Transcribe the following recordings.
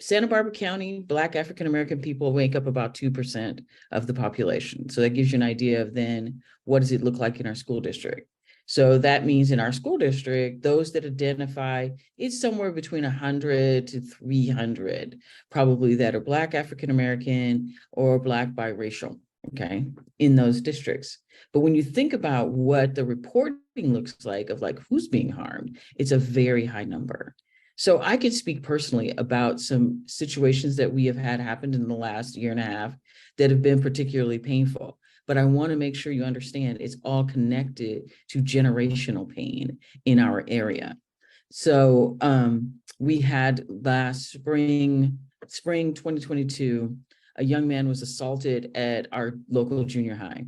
Santa Barbara County, Black African-American people make up about 2% of the population. So that gives you an idea of then what does it look like in our school district? So that means in our school district, those that identify, it's somewhere between 100 to 300, probably that are Black African-American or Black biracial, okay, in those districts. But when you think about what the reporting looks like of like who's being harmed, it's a very high number. So I could speak personally about some situations that we have had happened in the last year and a half that have been particularly painful. But I want to make sure you understand it's all connected to generational pain in our area. So we had last spring 2022, a young man was assaulted at our local junior high.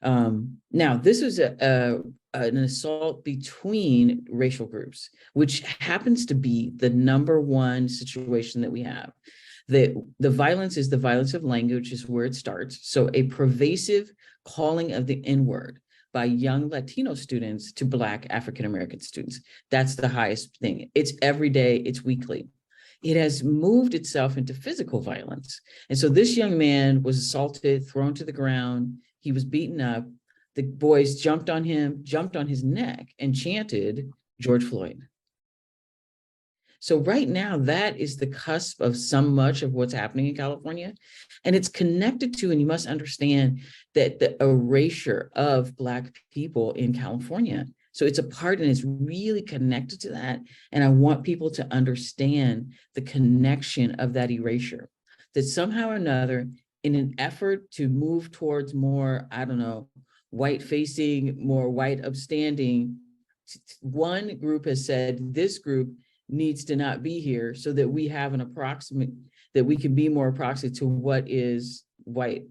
Now, this was an assault between racial groups, which happens to be the number one situation that we have. The violence is the violence of language is where it starts. So a pervasive calling of the N-word by young Latino students to Black African-American students. That's the highest thing. It's every day, it's weekly. It has moved itself into physical violence. And so this young man was assaulted, thrown to the ground. He was beaten up. The boys jumped on him, jumped on his neck, and chanted George Floyd. So right now, that is the cusp of so much of what's happening in California. And it's connected to, and you must understand that the erasure of Black people in California. So it's a part and it's really connected to that. And I want people to understand the connection of that erasure, that somehow or another, in an effort to move towards more, I don't know, white facing, more white upstanding, one group has said this group needs to not be here so that we have an approximate, that we can be more approximate to what is white